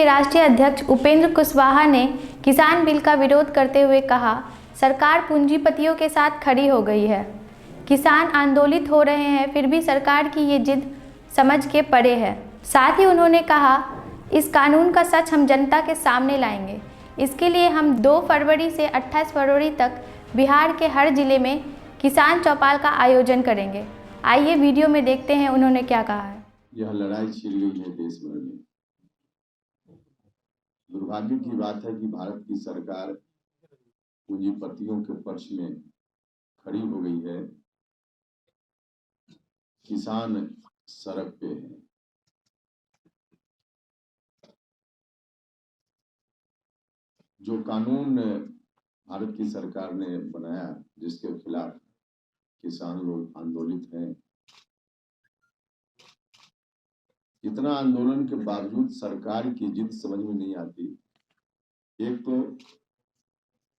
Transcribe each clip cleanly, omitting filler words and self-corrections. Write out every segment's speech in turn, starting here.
के राष्ट्रीय अध्यक्ष उपेंद्र कुशवाहा ने किसान बिल का विरोध करते हुए कहा, सरकार पूंजीपतियों के साथ खड़ी हो गई है। किसान आंदोलित हो रहे हैं, फिर भी सरकार की ये जिद समझ के परे है। साथ ही उन्होंने कहा, इस कानून का सच हम जनता के सामने लाएंगे। इसके लिए हम 2 फरवरी से 28 फरवरी तक बिहार के हर जिले में किसान चौपाल का आयोजन करेंगे। आइए वीडियो में देखते हैं उन्होंने क्या कहा है। यह लड़ाई छिड़ गई है देश भर में। दुर्भाग्य की बात है कि भारत की सरकार पूंजीपतियों के पक्ष में खड़ी हो गई है। किसान सड़क पे हैं। जो कानून भारत की सरकार ने बनाया, जिसके खिलाफ किसान लोग आंदोलित हैं, इतना आंदोलन के बावजूद सरकार की जिद समझ में नहीं आती। एक तो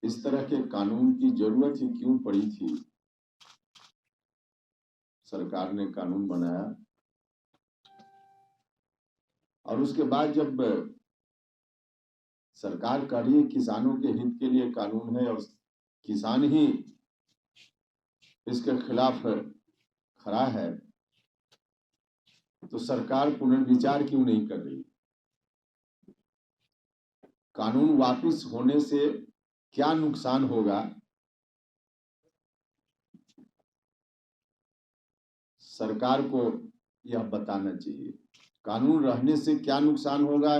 इस तरह के कानून की जरूरत ही क्यों पड़ी थी। सरकार ने कानून बनाया और उसके बाद जब सरकार कह रही है किसानों के हित के लिए कानून है और किसान ही इसके खिलाफ खड़ा है, तो सरकार पुनर्विचार क्यों नहीं कर रही। कानून वापस होने से क्या नुकसान होगा, सरकार को यह बताना चाहिए। कानून रहने से क्या नुकसान होगा,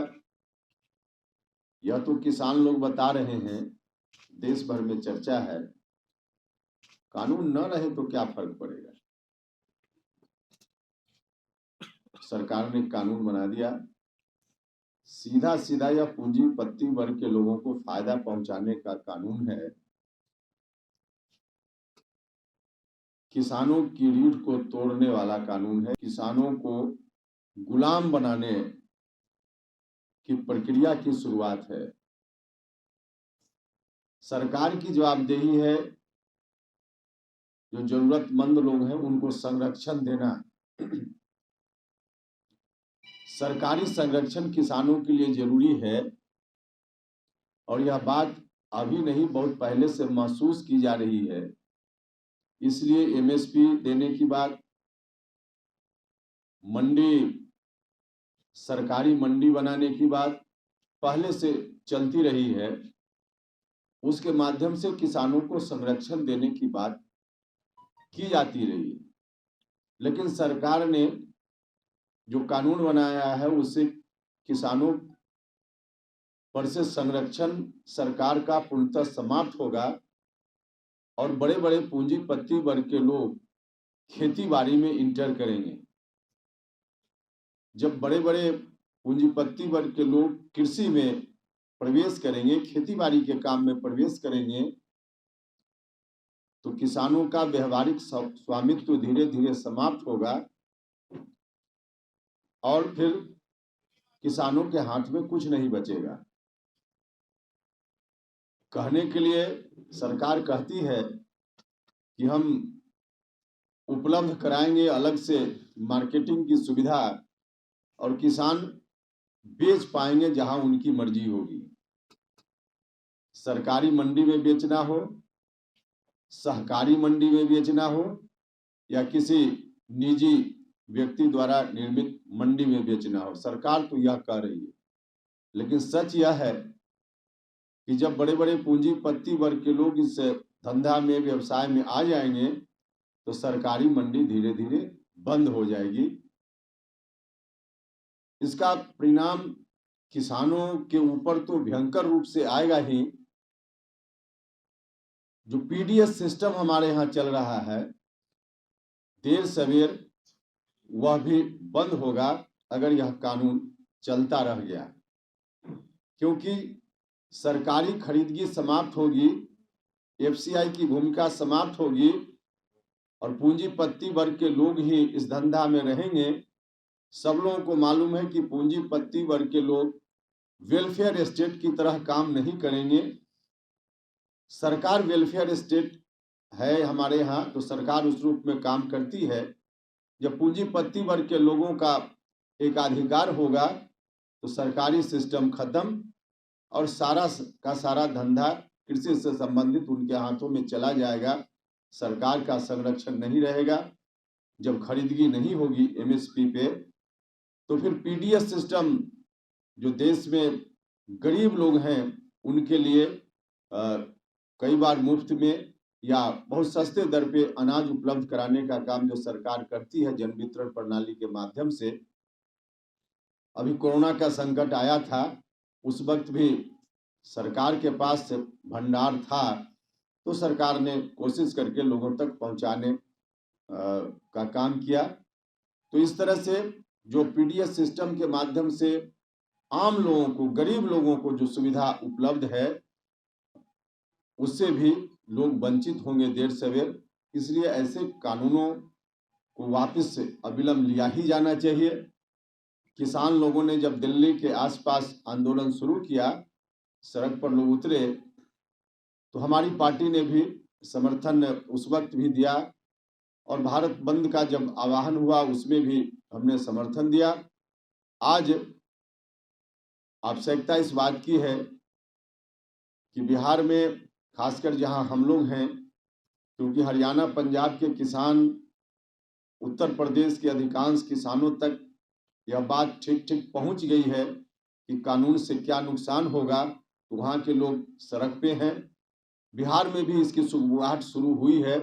यह तो किसान लोग बता रहे हैं, देश भर में चर्चा है। कानून न रहे तो क्या फर्क पड़ेगा। सरकार ने कानून बना दिया, सीधा सीधा यह पूंजीपति वर्ग के लोगों को फायदा पहुंचाने का कानून है। किसानों की रीढ़ को तोड़ने वाला कानून है। किसानों को गुलाम बनाने की प्रक्रिया की शुरुआत है। सरकार की जवाबदेही है, जो जरूरतमंद लोग हैं उनको संरक्षण देना। सरकारी संरक्षण किसानों के लिए जरूरी है और यह बात अभी नहीं, बहुत पहले से महसूस की जा रही है। इसलिए एमएसपी देने की बात, मंडी, सरकारी मंडी बनाने की बात पहले से चलती रही है। उसके माध्यम से किसानों को संरक्षण देने की बात की जाती रही है। लेकिन सरकार ने जो कानून बनाया है उससे किसानों पर से संरक्षण सरकार का पूर्णतः समाप्त होगा और बड़े बड़े पूंजीपति वर्ग के लोग खेती बाड़ी में इंटर करेंगे। जब बड़े बड़े पूंजीपति वर्ग के लोग कृषि में प्रवेश करेंगे, खेती बाड़ी के काम में प्रवेश करेंगे, तो किसानों का व्यवहारिक स्वामित्व धीरे धीरे समाप्त होगा और फिर किसानों के हाथ में कुछ नहीं बचेगा। कहने के लिए सरकार कहती है कि हम उपलब्ध कराएंगे अलग से मार्केटिंग की सुविधा और किसान बेच पाएंगे जहां उनकी मर्जी होगी। सरकारी मंडी में बेचना हो, सहकारी मंडी में बेचना हो या किसी निजी व्यक्ति द्वारा निर्मित मंडी में बेचना हो, सरकार तो यह कह रही है। लेकिन सच यह है कि जब बड़े बड़े पूंजीपति वर्ग के लोग इस धंधा में, व्यवसाय में आ जाएंगे तो सरकारी मंडी धीरे धीरे बंद हो जाएगी। इसका परिणाम किसानों के ऊपर तो भयंकर रूप से आएगा ही। जो पीडीएस सिस्टम हमारे यहाँ चल रहा है, देर सवेर वह भी बंद होगा अगर यह कानून चलता रह गया, क्योंकि सरकारी खरीदगी समाप्त होगी, एफसीआई की भूमिका समाप्त होगी और पूंजीपति वर्ग के लोग ही इस धंधा में रहेंगे। सब लोगों को मालूम है कि पूंजीपति वर्ग के लोग वेलफेयर स्टेट की तरह काम नहीं करेंगे। सरकार वेलफेयर स्टेट है हमारे यहाँ, तो सरकार उस रूप में काम करती है। जब पूंजीपति वर्ग के लोगों का एक अधिकार होगा तो सरकारी सिस्टम खत्म और सारा का सारा धंधा कृषि से संबंधित उनके हाथों में चला जाएगा। सरकार का संरक्षण नहीं रहेगा। जब खरीदगी नहीं होगी एमएसपी पे, तो फिर पीडीएस सिस्टम जो देश में गरीब लोग हैं उनके लिए कई बार मुफ्त में या बहुत सस्ते दर पे अनाज उपलब्ध कराने का काम जो सरकार करती है जन वितरण प्रणाली के माध्यम से। अभी कोरोना का संकट आया था, उस वक्त भी सरकार के पास भंडार था, तो सरकार ने कोशिश करके लोगों तक पहुंचाने का काम किया। तो इस तरह से जो पीडीएस सिस्टम के माध्यम से आम लोगों को, गरीब लोगों को जो सुविधा उपलब्ध है, उससे भी लोग वंचित होंगे देर सवेर। इसलिए ऐसे कानूनों को वापस अविलंब लिया ही जाना चाहिए। किसान लोगों ने जब दिल्ली के आसपास आंदोलन शुरू किया, सड़क पर लोग उतरे, तो हमारी पार्टी ने भी समर्थन उस वक्त भी दिया और भारत बंद का जब आह्वान हुआ उसमें भी हमने समर्थन दिया। आज आवश्यकता इस बात की है कि बिहार में खासकर जहां हम लोग हैं, क्योंकि हरियाणा पंजाब के किसान, उत्तर प्रदेश के अधिकांश किसानों तक यह बात ठीक ठीक पहुंच गई है कि कानून से क्या नुकसान होगा, तो वहाँ के लोग सड़क पे हैं। बिहार में भी इसकी शुरुआत शुरू हुई है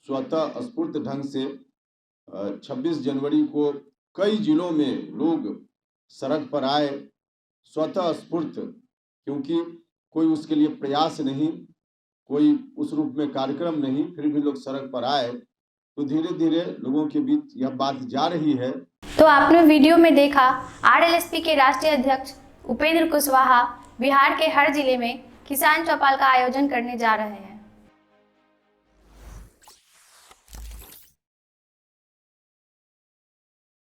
स्वतः स्फूर्त ढंग से। 26 जनवरी को कई जिलों में लोग सड़क पर आए स्वतः स्फूर्त, क्योंकि कोई उसके लिए प्रयास नहीं, कोई उस रूप में कार्यक्रम नहीं, फिर भी लोग सड़क पर आए। तो धीरे धीरे लोगों के बीच यह बात जा रही है। तो आपने वीडियो में देखा आरएलएसपी के राष्ट्रीय अध्यक्ष उपेंद्र कुशवाहा बिहार के हर जिले में किसान चौपाल का आयोजन करने जा रहे हैं।